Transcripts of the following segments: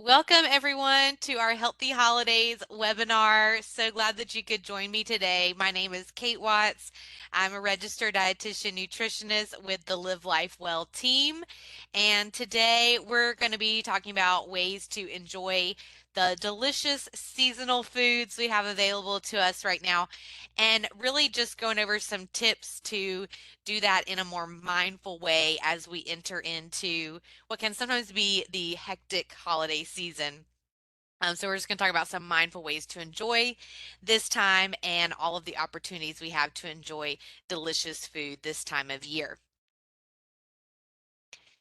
Welcome everyone to our Healthy Holidays webinar. So glad that you could join me today. My name is Kate Watts. I'm a registered dietitian nutritionist with the Live Life Well team. And today we're going to be talking about ways to enjoy the delicious seasonal foods we have available to us right now, and really just going over some tips to do that in a more mindful way as we enter into what can sometimes be the hectic holiday season. So we're just going to talk about some mindful ways to enjoy this time and all of the opportunities we have to enjoy delicious food this time of year.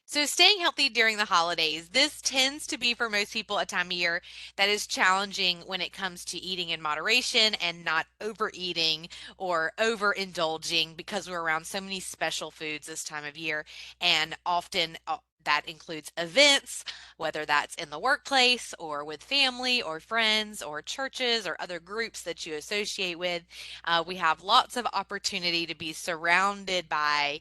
So staying healthy during the holidays, this tends to be for most people a time of year that is challenging when it comes to eating in moderation and not overeating or overindulging, because we're around so many special foods this time of year, and often that includes events, whether that's in the workplace or with family or friends or churches or other groups that you associate with. We have lots of opportunity to be surrounded by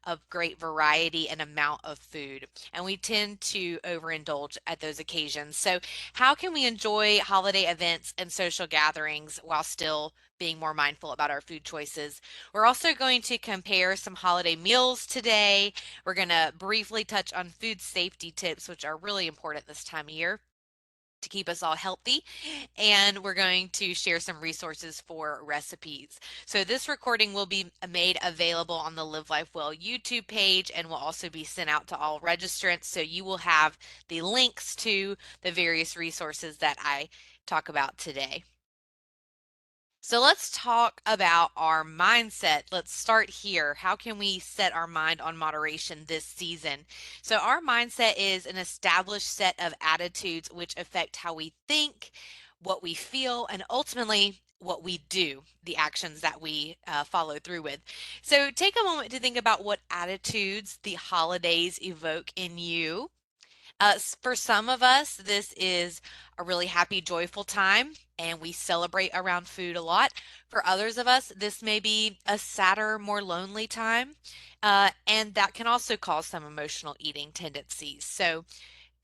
a great variety and amount of food, and we tend to overindulge at those occasions. So, how can we enjoy holiday events and social gatherings while still being more mindful about our food choices? We're also going to compare some holiday meals today. We're going to briefly touch on food safety tips, which are really important this time of year to keep us all healthy. And we're going to share some resources for recipes. So this recording will be made available on the Live Life Well YouTube page and will also be sent out to all registrants. So you will have the links to the various resources that I talk about today. So let's talk about our mindset. Let's start here. How can we set our mind on moderation this season? So our mindset is an established set of attitudes which affect how we think, what we feel, and ultimately what we do, the actions that we follow through with. So take a moment to think about what attitudes the holidays evoke in you. For some of us, this is a really happy, joyful time, and we celebrate around food a lot. For others of us, this may be a sadder, more lonely time, and that can also cause some emotional eating tendencies. So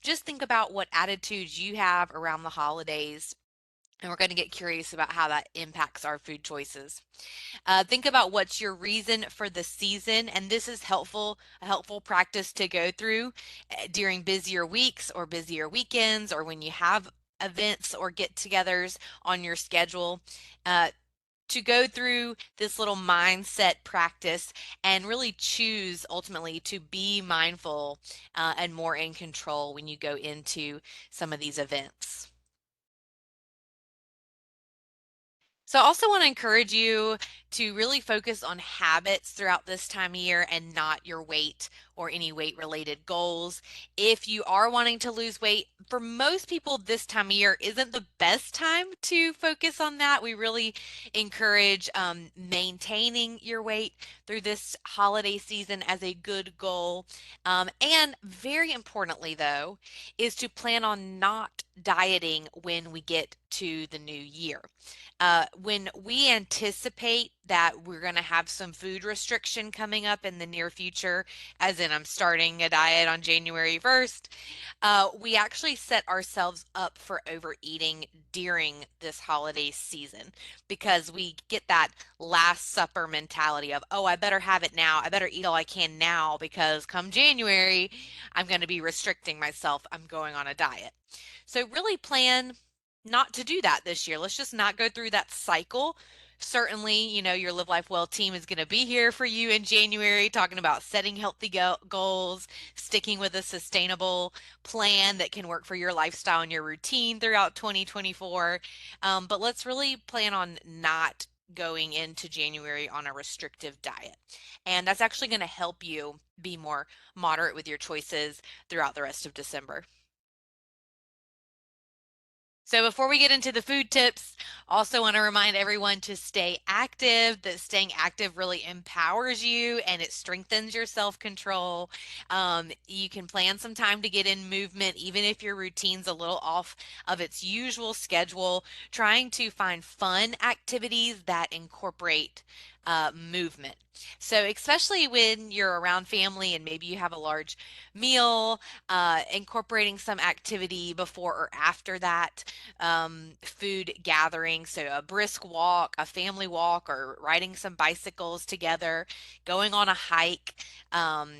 just think about what attitudes you have around the holidays, and we're going to get curious about how that impacts our food choices. Think about what's your reason for the season, and this is a helpful practice to go through during busier weeks or busier weekends, or when you have events or get-togethers on your schedule. Uh, to go through this little mindset practice and really choose ultimately to be mindful and more in control when you go into some of these events. So I also want to encourage you to really focus on habits throughout this time of year and not your weight or any weight related goals. If you are wanting to lose weight, for most people, this time of year isn't the best time to focus on that. We really encourage maintaining your weight through this holiday season as a good goal. And very importantly, though, is to plan on not dieting when we get to the new year. When we anticipate that we're going to have some food restriction coming up in the near future, as in I'm starting a diet on January 1st, we actually set ourselves up for overeating during this holiday season, because we get that last supper mentality of, oh, I better have it now. I better eat all I can now, because come January, I'm going to be restricting myself. I'm going on a diet. So really plan not to do that this year. Let's just not go through that cycle. Certainly, your Live Life Well team is going to be here for you in January, talking about setting healthy goals, sticking with a sustainable plan that can work for your lifestyle and your routine throughout 2024. But let's really plan on not going into January on a restrictive diet. And that's actually going to help you be more moderate with your choices throughout the rest of December. So before we get into the food tips, also want to remind everyone to stay active, that staying active really empowers you and it strengthens your self-control. You can plan some time to get in movement, even if your routine's a little off of its usual schedule, trying to find fun activities that incorporate movement. So, especially when you're around family and maybe you have a large meal, incorporating some activity before or after that food gathering. So, a brisk walk, a family walk, or riding some bicycles together, going on a hike. Um,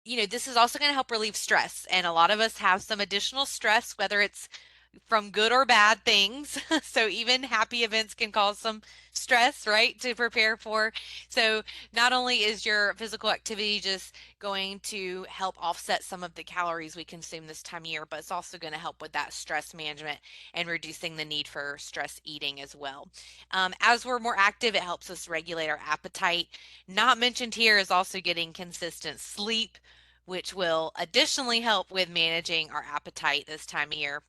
this is also going to help relieve stress. And a lot of us have some additional stress, whether it's from good or bad things. So even happy events can cause some stress, right, to prepare for. So not only is your physical activity just going to help offset some of the calories we consume this time of year, but it's also going to help with that stress management and reducing the need for stress eating as well. As we're more active, it helps us regulate our appetite. Not mentioned here is also getting consistent sleep, which will additionally help with managing our appetite this time of year.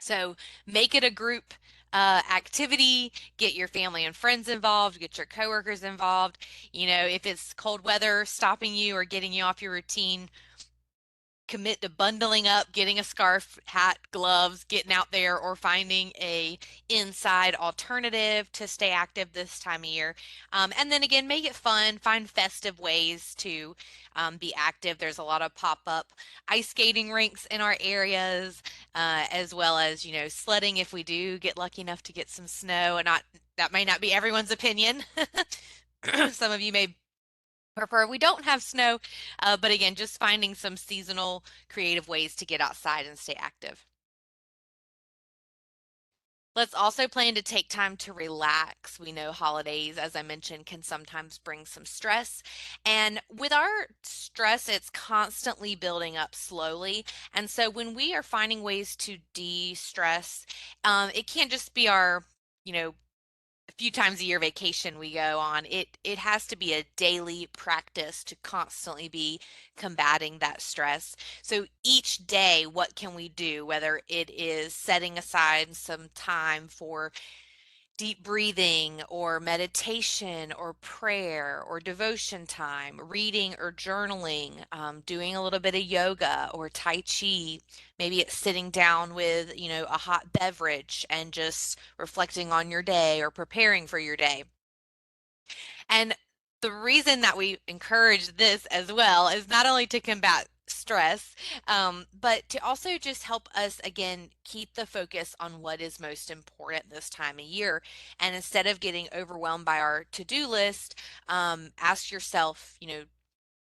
So make it a group activity, get your family and friends involved, get your coworkers involved. If it's cold weather stopping you or getting you off your routine, commit to bundling up, getting a scarf, hat, gloves, getting out there, or finding a inside alternative to stay active this time of year. And then again, make it fun. Find festive ways to be active. There's a lot of pop-up ice skating rinks in our areas, as well as sledding if we do get lucky enough to get some snow. And not that may not be everyone's opinion. Some of you may prefer we don't have snow, but again, just finding some seasonal creative ways to get outside and stay active. Let's also plan to take time to relax. We know holidays, as I mentioned, can sometimes bring some stress. And with our stress, it's constantly building up slowly. And so when we are finding ways to de-stress, it can't just be our, you know, a few times a year vacation we go on. It has to be a daily practice to constantly be combating that stress. So each day, what can we do? Whether it is setting aside some time for deep breathing or meditation or prayer or devotion time, reading or journaling, doing a little bit of yoga or Tai Chi. Maybe it's sitting down with, a hot beverage and just reflecting on your day or preparing for your day. And the reason that we encourage this as well is not only to combat stress, but to also just help us again keep the focus on what is most important this time of year. And instead of getting overwhelmed by our to-do list, ask yourself,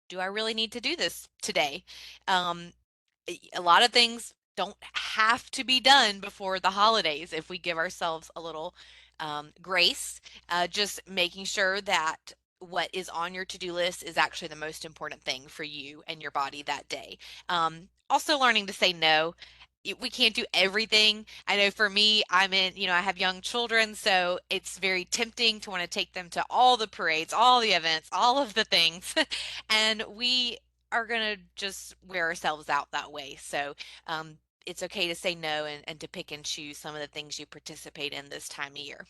do I really need to do this today? Um, a lot of things don't have to be done before the holidays if we give ourselves a little grace, just making sure that what is on your to-do list is actually the most important thing for you and your body that day. Also learning to say no. We can't do everything. I know for me, I have young children, so it's very tempting to want to take them to all the parades, all the events, all of the things. And we are going to just wear ourselves out that way. So it's okay to say no and to pick and choose some of the things you participate in this time of year.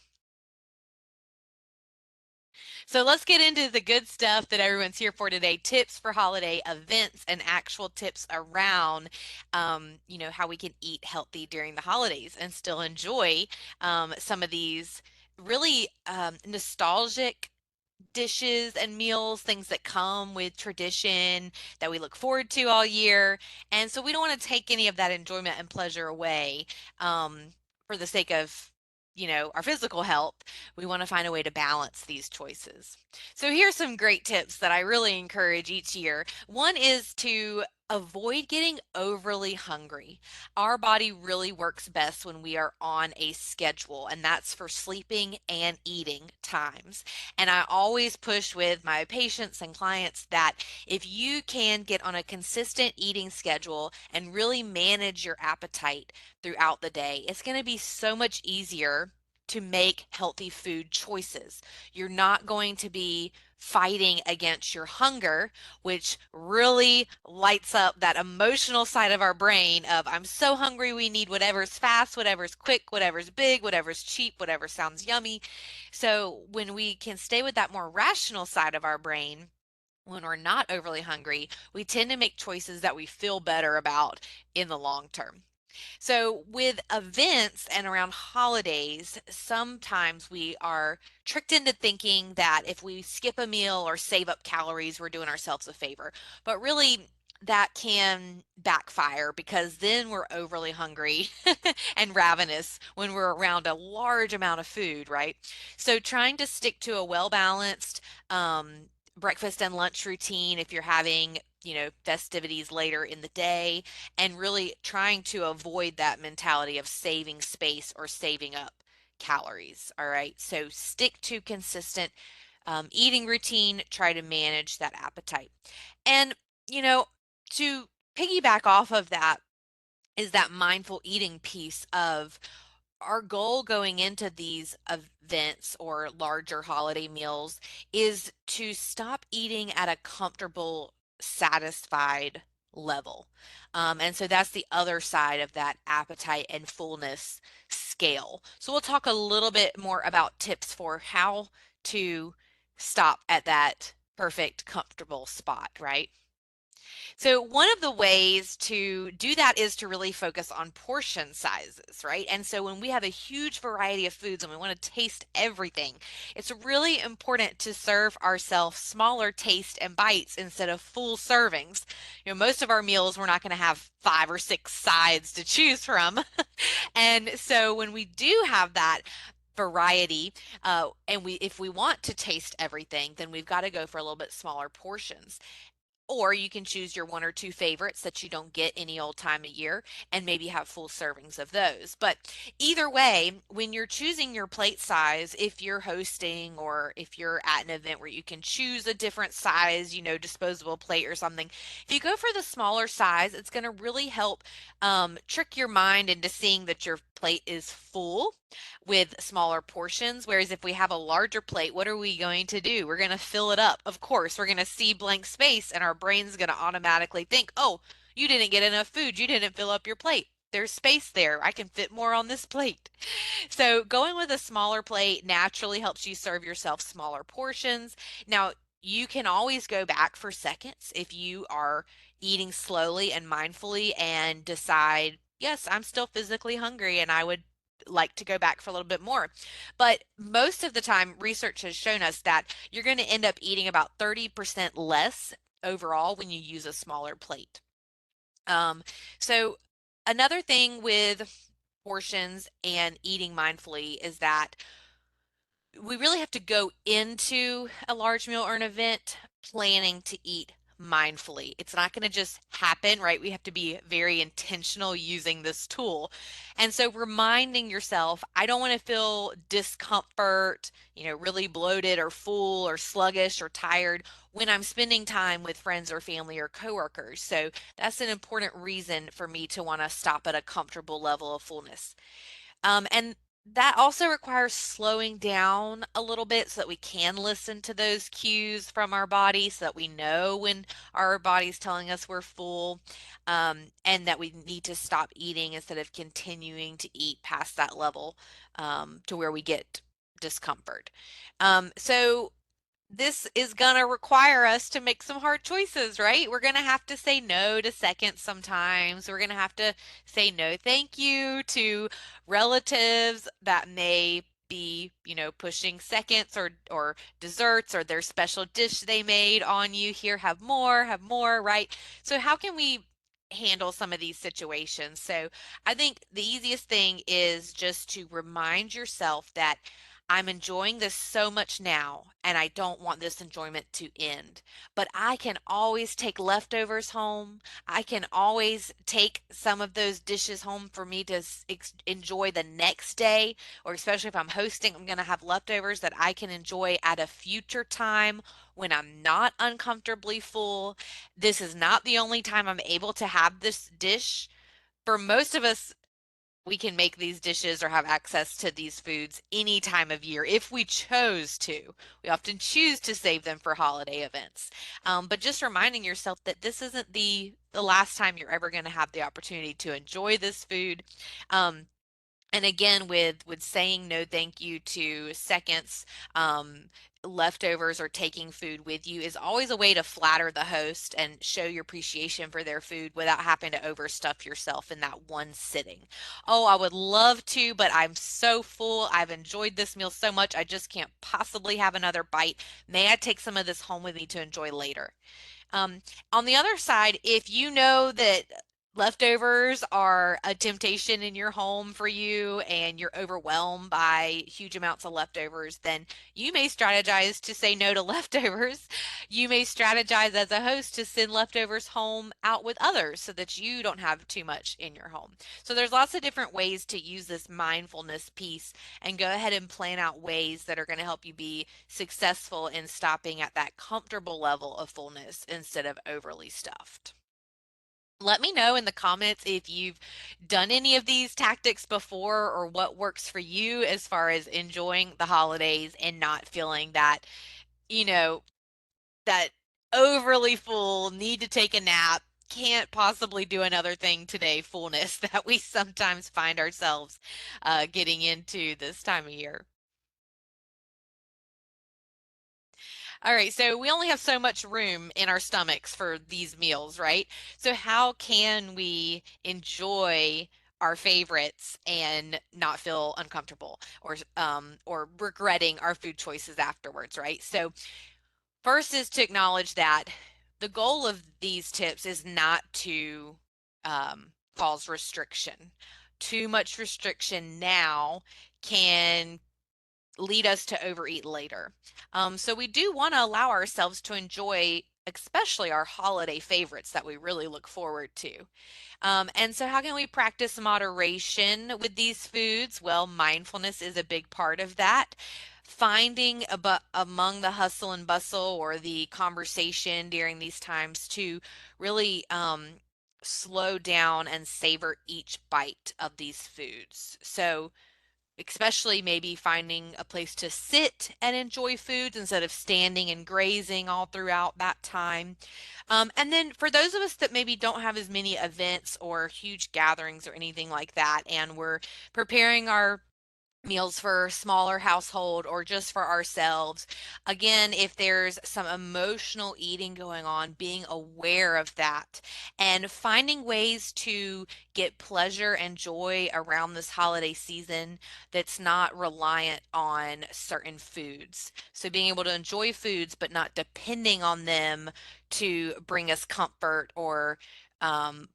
So let's get into the good stuff that everyone's here for today. Tips for holiday events and actual tips around, how we can eat healthy during the holidays and still enjoy some of these really nostalgic dishes and meals, things that come with tradition that we look forward to all year. And so we don't want to take any of that enjoyment and pleasure away for the sake of, our physical health. We want to find a way to balance these choices. So here's some great tips that I really encourage each year. One is to avoid getting overly hungry. Our body really works best when we are on a schedule, and that's for sleeping and eating times. And I always push with my patients and clients that if you can get on a consistent eating schedule and really manage your appetite throughout the day, it's going to be so much easier to make healthy food choices. You're not going to be fighting against your hunger, which really lights up that emotional side of our brain of I'm so hungry, we need whatever's fast, whatever's quick, whatever's big, whatever's cheap, whatever sounds yummy. So when we can stay with that more rational side of our brain, when we're not overly hungry, we tend to make choices that we feel better about in the long term. So, with events and around holidays, sometimes we are tricked into thinking that if we skip a meal or save up calories, we're doing ourselves a favor. But really, that can backfire because then we're overly hungry and ravenous when we're around a large amount of food, right? So, trying to stick to a well balanced breakfast and lunch routine if you're having festivities later in the day, and really trying to avoid that mentality of saving space or saving up calories. All right. So stick to consistent eating routine, try to manage that appetite. And, you know, to piggyback off of that is that mindful eating piece of our goal going into these events or larger holiday meals is to stop eating at a comfortable, satisfied level. And so that's the other side of that appetite and fullness scale. So we'll talk a little bit more about tips for how to stop at that perfect, comfortable spot, right? So one of the ways to do that is to really focus on portion sizes, right? And so when we have a huge variety of foods and we want to taste everything, it's really important to serve ourselves smaller taste and bites instead of full servings. Most of our meals we're not going to have 5 or 6 sides to choose from. And so when we do have that variety, and we if we want to taste everything, then we've got to go for a little bit smaller portions. Or you can choose your 1 or 2 favorites that you don't get any old time of year and maybe have full servings of those. But either way, when you're choosing your plate size, if you're hosting or if you're at an event where you can choose a different size, disposable plate or something, if you go for the smaller size, it's going to really help trick your mind into seeing that your plate is full with smaller portions. Whereas if we have a larger plate, what are we going to do? We're going to fill it up. Of course, we're going to see blank space and our brain's going to automatically think, oh, you didn't get enough food. You didn't fill up your plate. There's space there. I can fit more on this plate. So going with a smaller plate naturally helps you serve yourself smaller portions. Now, you can always go back for seconds if you are eating slowly and mindfully and decide, yes, I'm still physically hungry and I would like to go back for a little bit more. But most of the time, research has shown us that you're going to end up eating about 30% less overall when you use a smaller plate. Um, so another thing with portions and eating mindfully is that we really have to go into a large meal or an event planning to eat mindfully. It's not going to just happen, right? We have to be very intentional using this tool. And so reminding yourself, I don't want to feel discomfort, really bloated or full or sluggish or tired when I'm spending time with friends or family or coworkers. So that's an important reason for me to want to stop at a comfortable level of fullness. And that also requires slowing down a little bit so that we can listen to those cues from our body so that we know when our body's telling us we're full, and that we need to stop eating instead of continuing to eat past that level, to where we get discomfort. So this is going to require us to make some hard choices, right? We're going to have to say no to seconds sometimes. We're going to have to say no, thank you to relatives that may be, pushing seconds or desserts or their special dish they made on you. Here, have more, right? So how can we handle some of these situations? So I think the easiest thing is just to remind yourself that I'm enjoying this so much now, and I don't want this enjoyment to end. But I can always take leftovers home. I can always take some of those dishes home for me to enjoy the next day, or especially if I'm hosting, I'm going to have leftovers that I can enjoy at a future time when I'm not uncomfortably full. This is not the only time I'm able to have this dish. For most of us, we can make these dishes or have access to these foods any time of year if we chose to. We often choose to save them for holiday events. But just reminding yourself that this isn't the last time you're ever going to have the opportunity to enjoy this food. Um, And again, with saying no thank you to seconds, um, leftovers, or taking food with you is always a way to flatter the host and show your appreciation for their food without having to overstuff yourself in that one sitting. Oh, I would love to, but I'm so full. I've enjoyed this meal so much. I just can't possibly have another bite. May I take some of this home with me to enjoy later? Um, on the other side, if you know that leftovers are a temptation in your home for you and you're overwhelmed by huge amounts of leftovers, then you may strategize to say no to leftovers. You may strategize as a host to send leftovers home out with others so that you don't have too much in your home. So there's lots of different ways to use this mindfulness piece and go ahead and plan out ways that are going to help you be successful in stopping at that comfortable level of fullness instead of overly stuffed. Let me know in the comments if you've done any of these tactics before or what works for you as far as enjoying the holidays and not feeling that, you know, that overly full, need to take a nap, can't possibly do another thing today fullness that we sometimes find ourselves getting into this time of year. All right, so we only have so much room in our stomachs for these meals, right? So how can we enjoy our favorites and not feel uncomfortable or regretting our food choices afterwards, right? So first is to acknowledge that the goal of these tips is not to cause restriction. Too much restriction now can lead us to overeat later. So we do want to allow ourselves to enjoy, especially our holiday favorites that we really look forward to. And so, how can we practice moderation with these foods? Well, mindfulness is a big part of that. Finding among the hustle and bustle or the conversation during these times to really slow down and savor each bite of these foods. So, especially maybe finding a place to sit and enjoy foods instead of standing and grazing all throughout that time. And then for those of us that maybe don't have as many events or huge gatherings or anything like that, and we're preparing our meals for smaller household or just for ourselves. Again, if there's some emotional eating going on, being aware of that and finding ways to get pleasure and joy around this holiday season that's not reliant on certain foods. So being able to enjoy foods but not depending on them to bring us comfort or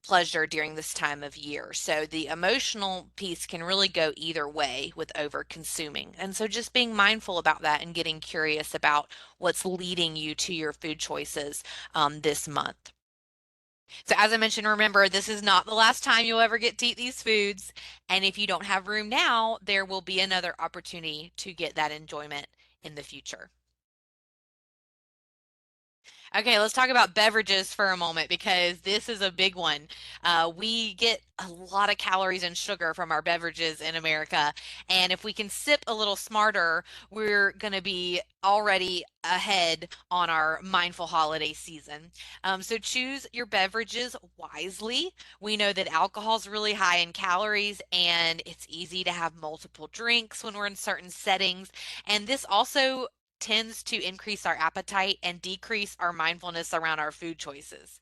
pleasure during this time of year. So the emotional piece can really go either way with over consuming. And so just being mindful about that and getting curious about what's leading you to your food choices this month. So as I mentioned, remember, this is not the last time you'll ever get to eat these foods. And if you don't have room now, there will be another opportunity to get that enjoyment in the future. Okay, let's talk about beverages for a moment because this is a big one. We get a lot of calories and sugar from our beverages in America. And if we can sip a little smarter, we're going to be already ahead on our mindful holiday season. So choose your beverages wisely. We know that alcohol is really high in calories and it's easy to have multiple drinks when we're in certain settings. And this also tends to increase our appetite and decrease our mindfulness around our food choices.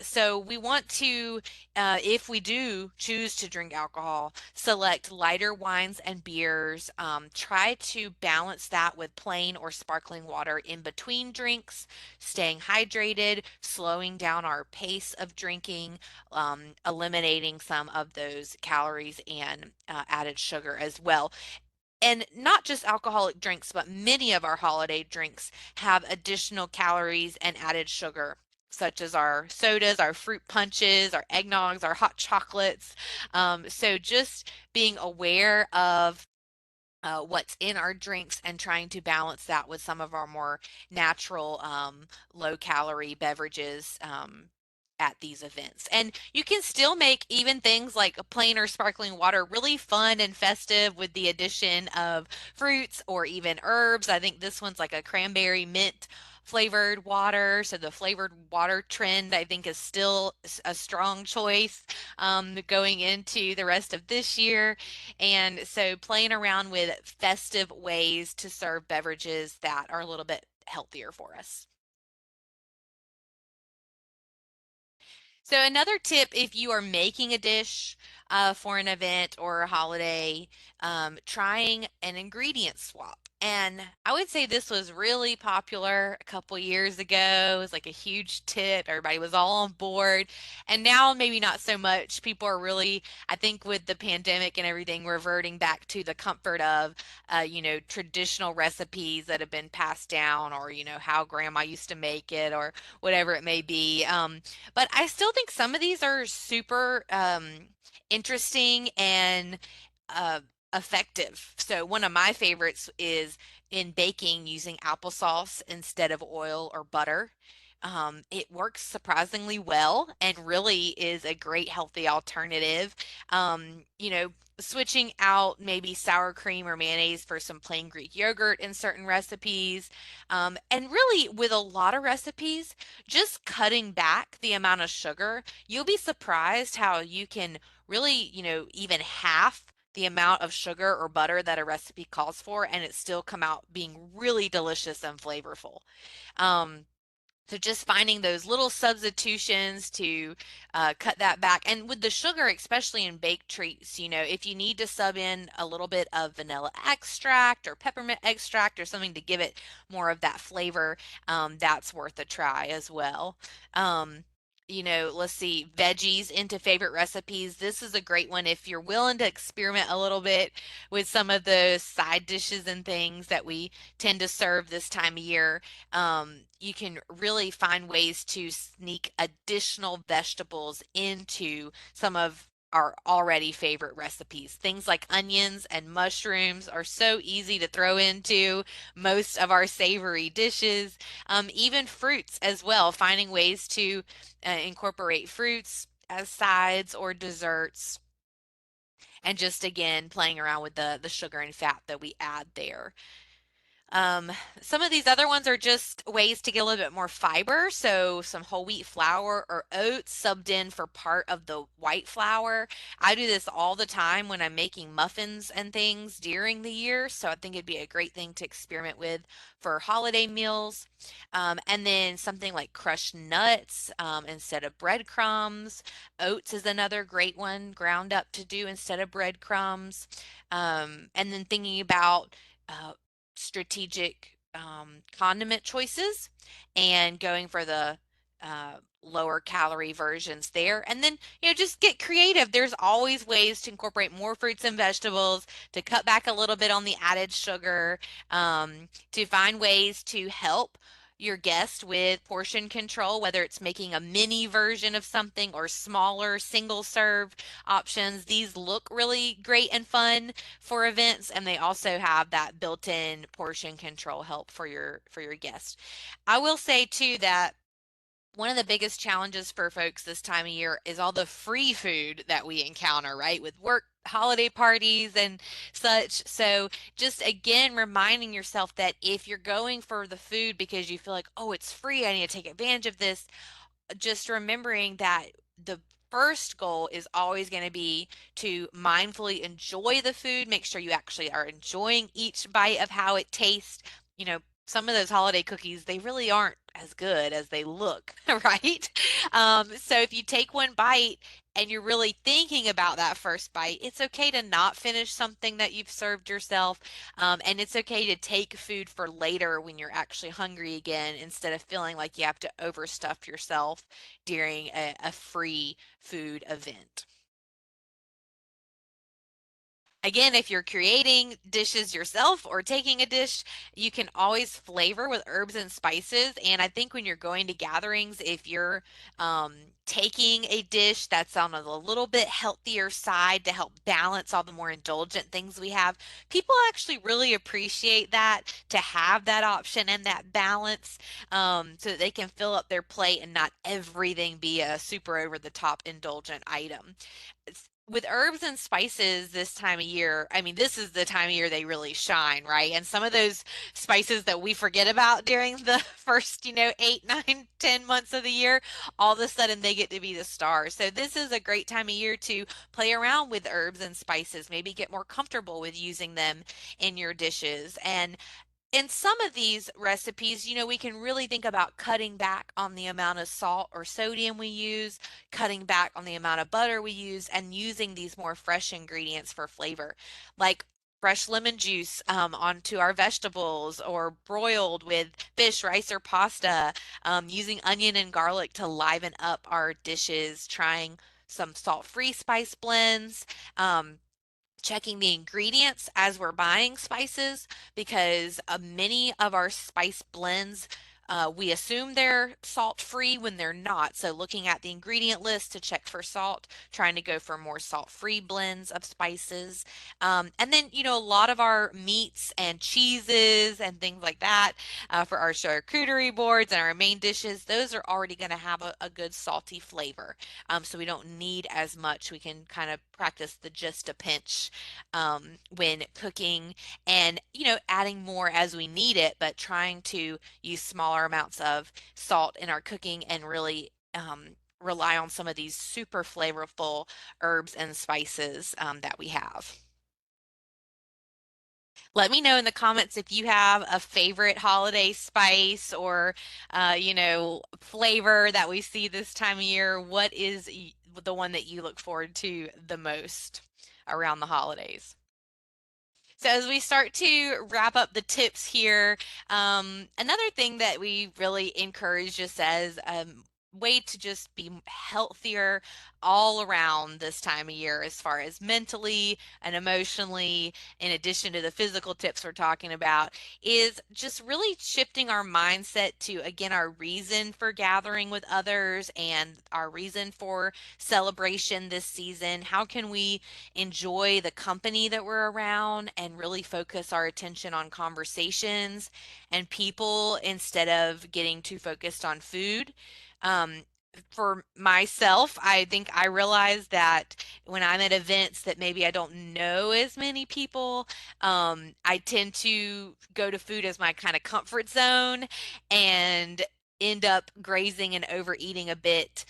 So we want to, if we do choose to drink alcohol, select lighter wines and beers. Try to balance that with plain or sparkling water in between drinks, staying hydrated, slowing down our pace of drinking, eliminating some of those calories and added sugar as well. And not just alcoholic drinks, but many of our holiday drinks have additional calories and added sugar, such as our sodas, our fruit punches, our eggnogs, our hot chocolates. So just being aware of what's in our drinks and trying to balance that with some of our more natural, low calorie beverages. At these events. And you can still make even things like a plain or sparkling water really fun and festive with the addition of fruits or even herbs. I think this one's like a cranberry mint flavored water. So the flavored water trend, I think, is still a strong choice going into the rest of this year. And so playing around with festive ways to serve beverages that are a little bit healthier for us. So another tip, if you are making a dish for an event or a holiday, trying an ingredient swap. And I would say this was really popular a couple years ago. It was like a huge tip. Everybody was all on board. And now maybe not so much. People are really, I think with the pandemic and everything, reverting back to the comfort of, traditional recipes that have been passed down, or, how grandma used to make it, or whatever it may be. But I still think some of these are super interesting and uh, effective. So one of my favorites is in baking using applesauce instead of oil or butter. It works surprisingly well and really is a great healthy alternative. Switching out maybe sour cream or mayonnaise for some plain Greek yogurt in certain recipes. And really, with a lot of recipes, just cutting back the amount of sugar, you'll be surprised how you can really, even half the amount of sugar or butter that a recipe calls for, and it still come out being really delicious and flavorful. Um, so just finding those little substitutions to cut that back. And with the sugar, especially in baked treats, if you need to sub in a little bit of vanilla extract or peppermint extract or something to give it more of that flavor, that's worth a try as well. Um, let's see, veggies into favorite recipes. This is a great one if you're willing to experiment a little bit with some of the side dishes and things that we tend to serve this time of year. You can really find ways to sneak additional vegetables into some of our already favorite recipes. Things like onions and mushrooms are so easy to throw into most of our savory dishes. Even fruits as well, finding ways to incorporate fruits as sides or desserts, and just again playing around with the sugar and fat that we add there. Um, some of these other ones are just ways to get a little bit more fiber. So some whole wheat flour or oats subbed in for part of the white flour. I do this all the time when I'm making muffins and things during the year. So I think it'd be a great thing to experiment with for holiday meals. And then something like crushed nuts instead of breadcrumbs. Oats is another great one, ground up to do instead of breadcrumbs. And then thinking about strategic condiment choices and going for the lower calorie versions there. And then, just get creative. There's always ways to incorporate more fruits and vegetables, to cut back a little bit on the added sugar, to find ways to help your guest with portion control, whether it's making a mini version of something or smaller single serve options. These look really great and fun for events, and they also have that built-in portion control help for your guests. I will say too that one of the biggest challenges for folks this time of year is all the free food that we encounter, right? With work, holiday parties, and such. So, just again, reminding yourself that if you're going for the food because you feel like, oh, it's free, I need to take advantage of this, just remembering that the first goal is always going to be to mindfully enjoy the food, make sure you actually are enjoying each bite of how it tastes. You know, some of those holiday cookies, they really aren't as good as they look, right? So if you take one bite and you're really thinking about that first bite, it's okay to not finish something that you've served yourself. And it's okay to take food for later when you're actually hungry again, instead of feeling like you have to overstuff yourself during a free food event. Again, if you're creating dishes yourself or taking a dish, you can always flavor with herbs and spices. And I think when you're going to gatherings, if you're taking a dish that's on a little bit healthier side to help balance all the more indulgent things we have, people actually really appreciate that, to have that option and that balance, so that they can fill up their plate and not everything be a super over the top indulgent item. with herbs and spices this time of year, I mean, this is the time of year they really shine, right? And some of those spices that we forget about during the first, 8, 9, 10 months of the year, all of a sudden they get to be the stars. So this is a great time of year to play around with herbs and spices, maybe get more comfortable with using them in your dishes. And in some of these recipes, we can really think about cutting back on the amount of salt or sodium we use, cutting back on the amount of butter we use, and using these more fresh ingredients for flavor, like fresh lemon juice onto our vegetables or broiled with fish, rice, or pasta, using onion and garlic to liven up our dishes, trying some salt free spice blends. Checking the ingredients as we're buying spices because many of our spice blends we assume they're salt free when they're not. So, looking at the ingredient list to check for salt, trying to go for more salt free blends of spices. And then, a lot of our meats and cheeses and things like that for our charcuterie boards and our main dishes, those are already going to have a good salty flavor. So, we don't need as much. We can kind of practice the just a pinch when cooking and, adding more as we need it, but trying to use smaller amounts of salt in our cooking and really rely on some of these super flavorful herbs and spices that we have. Let me know in the comments if you have a favorite holiday spice or, flavor that we see this time of year. What is the one that you look forward to the most around the holidays? So as we start to wrap up the tips here, another thing that we really encourage just as a way to just be healthier all around this time of year, as far as mentally and emotionally, in addition to the physical tips we're talking about, is just really shifting our mindset to, again, our reason for gathering with others and our reason for celebration this season. How can we enjoy the company that we're around and really focus our attention on conversations and people instead of getting too focused on food. Um, for myself, I think I realize that when I'm at events that maybe I don't know as many people, I tend to go to food as my kind of comfort zone and end up grazing and overeating a bit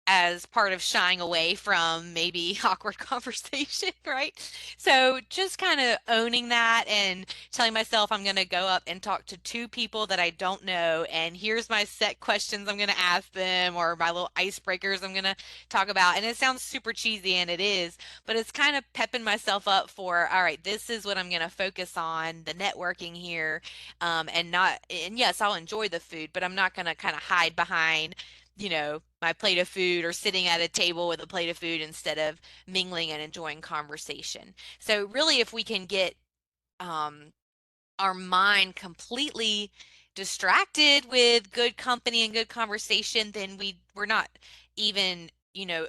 as part of shying away from maybe awkward conversation, right? So just kind of owning that and telling myself I'm going to go up and talk to two people that I don't know, and here's my set questions I'm going to ask them, or my little icebreakers I'm going to talk about. And it sounds super cheesy, and it is, but it's kind of pepping myself up for, all right, this is what I'm going to focus on, the networking here, and not, and yes, I'll enjoy the food, but I'm not going to kind of hide behind my plate of food or sitting at a table with a plate of food instead of mingling and enjoying conversation. So really, if we can get um, our mind completely distracted with good company and good conversation, then we're not even,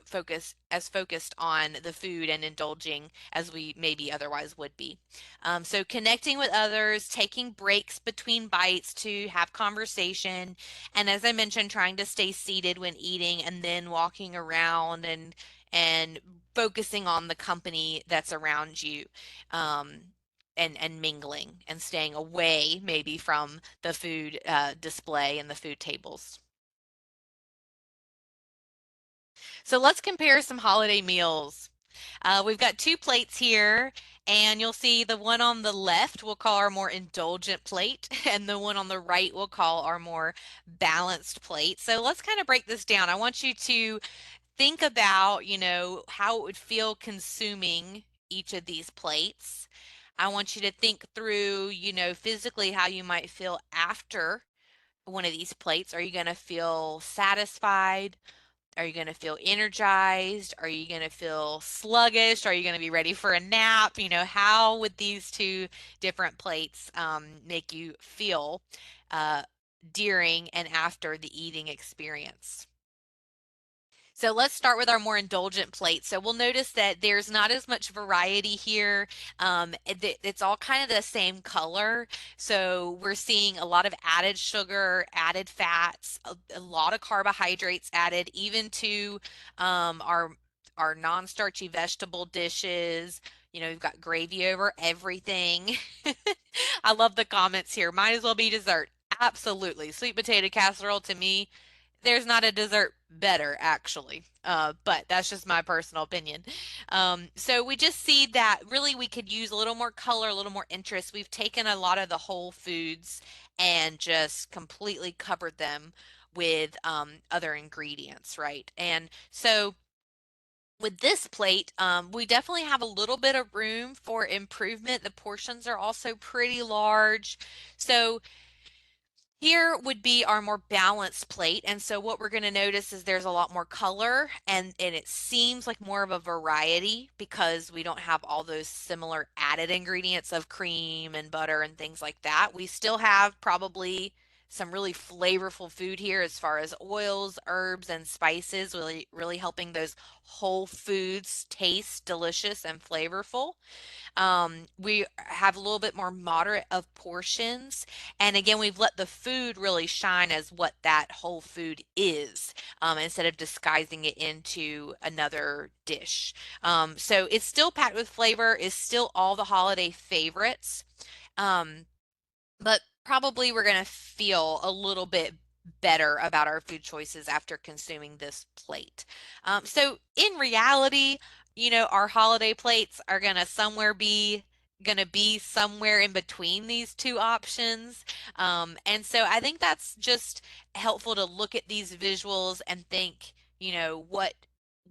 focused on the food and indulging as we maybe otherwise would be. So connecting with others, taking breaks between bites to have conversation, and as I mentioned, trying to stay seated when eating and then walking around and focusing on the company that's around you. Um, and mingling and staying away maybe from the food display and the food tables. So let's compare some holiday meals. We've got two plates here, and you'll see the one on the left we'll call our more indulgent plate, and the one on the right we'll call our more balanced plate. So let's kind of break this down. I want you to think about, how it would feel consuming each of these plates. I want you to think through, physically how you might feel after one of these plates. Are you going to feel satisfied? Are you going to feel energized? Are you going to feel sluggish? Are you going to be ready for a nap? How would these two different plates make you feel uh, during and after the eating experience? So let's start with our more indulgent plate. So we'll notice that there's not as much variety here. It's all kind of the same color. So we're seeing a lot of added sugar, added fats, a lot of carbohydrates added, even to our our non-starchy vegetable dishes. We've got gravy over everything. I love the comments here. Might as well be dessert. Absolutely. Sweet potato casserole to me, there's not a dessert better actually, but that's just my personal opinion. So we just see that really we could use a little more color, a little more interest. We've taken a lot of the whole foods and just completely covered them with other ingredients, right? And so with this plate, we definitely have a little bit of room for improvement. The portions are also pretty large. So here would be our more balanced plate. And so what we're going to notice is there's a lot more color and it seems like more of a variety because we don't have all those similar added ingredients of cream and butter and things like that. We still have probably some really flavorful food here as far as oils, herbs, and spices, really helping those whole foods taste delicious and flavorful. We have a little bit more moderate of portions. And again, we've let the food really shine as what that whole food is, instead of disguising it into another dish. So it's still packed with flavor, is still all the holiday favorites. Um, but probably we're going to feel a little bit better about our food choices after consuming this plate. So in reality, our holiday plates are going to be somewhere in between these two options. And so I think that's just helpful to look at these visuals and think,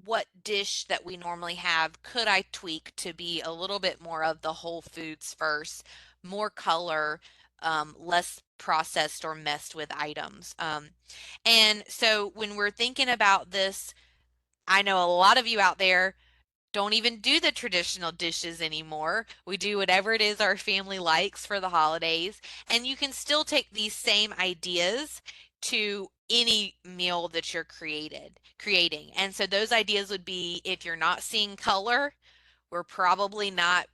what dish that we normally have could I tweak to be a little bit more of the whole foods first, more color, less processed or messed with items. And so when we're thinking about this, I know a lot of you out there don't even do the traditional dishes anymore. We do whatever it is our family likes for the holidays. And you can still take these same ideas to any meal that you're creating. And so those ideas would be if you're not seeing color, we're probably not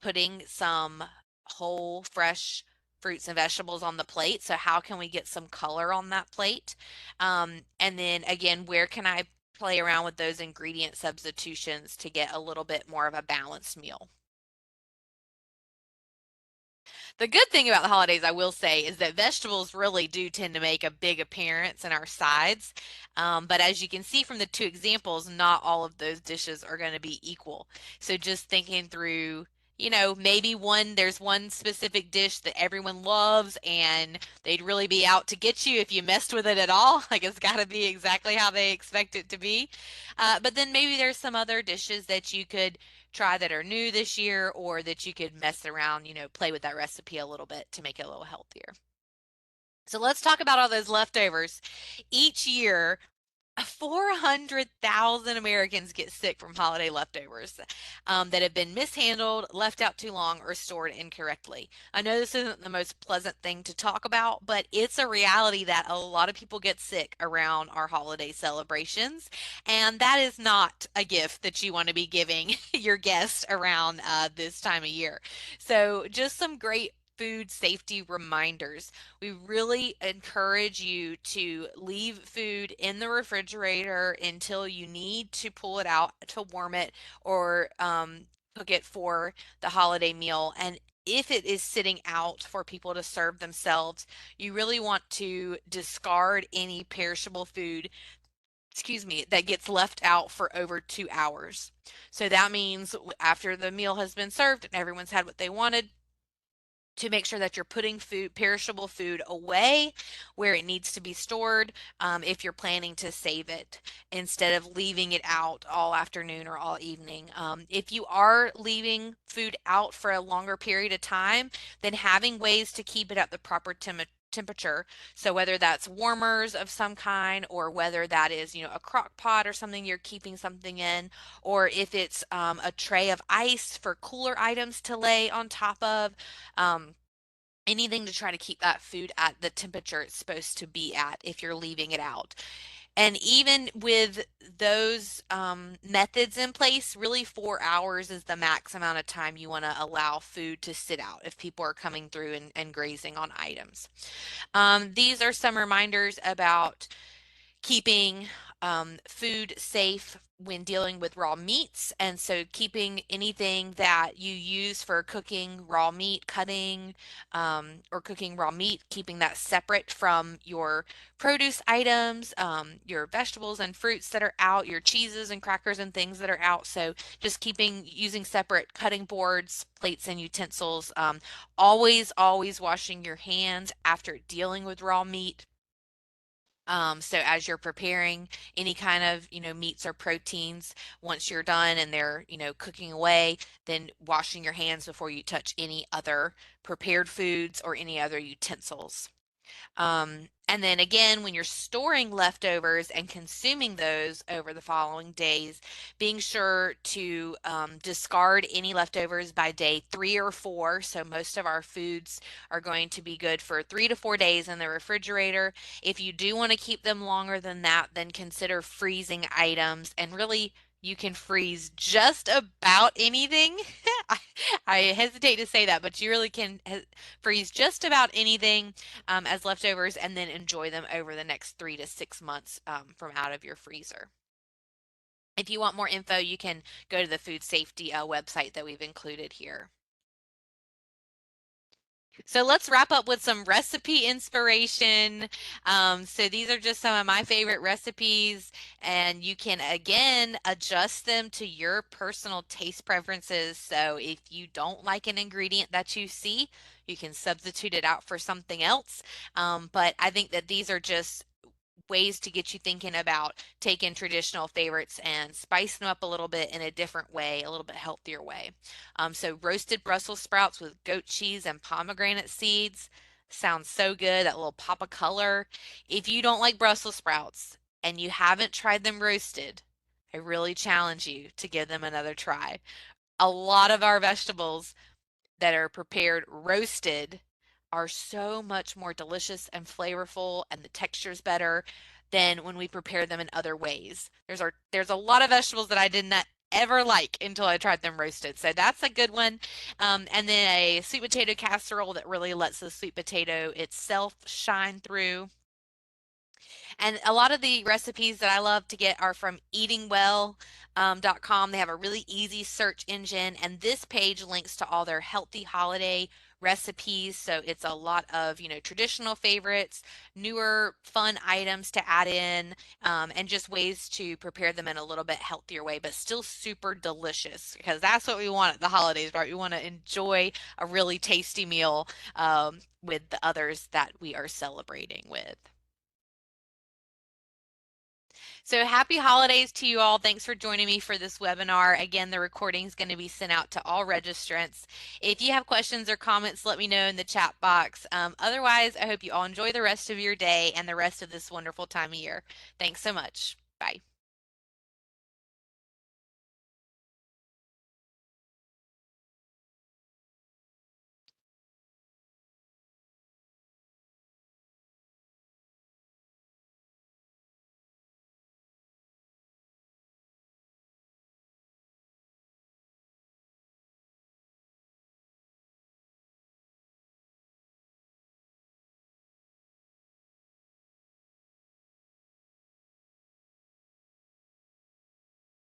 putting some whole fresh fruits and vegetables on the plate. So how can we get some color on that plate? And then again, where can I play around with those ingredient substitutions to get a little bit more of a balanced meal? The good thing about the holidays, I will say, is that vegetables really do tend to make a big appearance in our sides. But as you can see from the two examples, not all of those dishes are going to be equal. So just thinking through, maybe there's one specific dish that everyone loves and they'd really be out to get you if you messed with it at all. Like it's got to be exactly how they expect it to be. But then maybe there's some other dishes that you could try that are new this year or that you could mess around, play with that recipe a little bit to make it a little healthier. So let's talk about all those leftovers. Each year, 400,000 Americans get sick from holiday leftovers that have been mishandled, left out too long, or stored incorrectly. I know this isn't the most pleasant thing to talk about, but it's a reality that a lot of people get sick around our holiday celebrations. And that is not a gift that you want to be giving your guests around this time of year. So, just some great food safety reminders. We really encourage you to leave food in the refrigerator until you need to pull it out to warm it or cook it for the holiday meal. And if it is sitting out for people to serve themselves, you really want to discard any perishable food, excuse me, that gets left out for over 2 hours. So that means after the meal has been served and everyone's had what they wanted, to make sure that you're putting perishable food away where it needs to be stored, if you're planning to save it instead of leaving it out all afternoon or all evening. If you are leaving food out for a longer period of time, then having ways to keep it at the proper temperature. So whether that's warmers of some kind or whether that is, a crock pot or something you're keeping something in, or if it's a tray of ice for cooler items to lay on top of. Um, Anything to try to keep that food at the temperature it's supposed to be at if you're leaving it out. And even with those methods in place, really 4 hours is the max amount of time you want to allow food to sit out if people are coming through and grazing on items. These are some reminders about keeping food safe when dealing with raw meats. And so keeping anything that you use for cooking raw meat, cutting, or cooking raw meat, keeping that separate from your produce items, your vegetables and fruits that are out, your cheeses and crackers and things that are out. So just keeping using separate cutting boards, plates, and utensils. Always washing your hands after dealing with raw meat. So as you're preparing any kind of, meats or proteins, once you're done and they're, cooking away, then washing your hands before you touch any other prepared foods or any other utensils. And then again, when you're storing leftovers and consuming those over the following days, being sure to discard any leftovers by day 3 or 4. So most of our foods are going to be good for 3 to 4 days in the refrigerator. If you do want to keep them longer than that, then consider freezing items, and really you can freeze just about anything. I, I hesitate to say that, but you really can freeze just about anything as leftovers and then enjoy them over the next 3 to 6 months from out of your freezer. If you want more info, you can go to the food safety website that we've included here. So let's wrap up with some recipe inspiration. So these are just some of my favorite recipes, and you can again adjust them to your personal taste preferences. So if you don't like an ingredient that you see, you can substitute it out for something else. But I think that these are just ways to get you thinking about taking traditional favorites and spicing them up a little bit in a different way, a little bit healthier way. So roasted Brussels sprouts with goat cheese and pomegranate seeds sounds so good. That little pop of color. If you don't like Brussels sprouts and you haven't tried them roasted, I really challenge you to give them another try. A lot of our vegetables that are prepared roasted are so much more delicious and flavorful, and the texture's better than when we prepare them in other ways. There's a lot of vegetables that I did not ever like until I tried them roasted. So that's a good one. And then a sweet potato casserole that really lets the sweet potato itself shine through. And a lot of the recipes that I love to get are from eatingwell.com. They have a really easy search engine, and this page links to all their healthy holiday recipes. So it's a lot of, traditional favorites, newer fun items to add in, and just ways to prepare them in a little bit healthier way, but still super delicious, because that's what we want at the holidays, right? We want to enjoy a really tasty meal with the others that we are celebrating with. So happy holidays to you all. Thanks for joining me for this webinar. Again, the recording is going to be sent out to all registrants. If you have questions or comments, let me know in the chat box. Otherwise, I hope you all enjoy the rest of your day and the rest of this wonderful time of year. Thanks so much. Bye.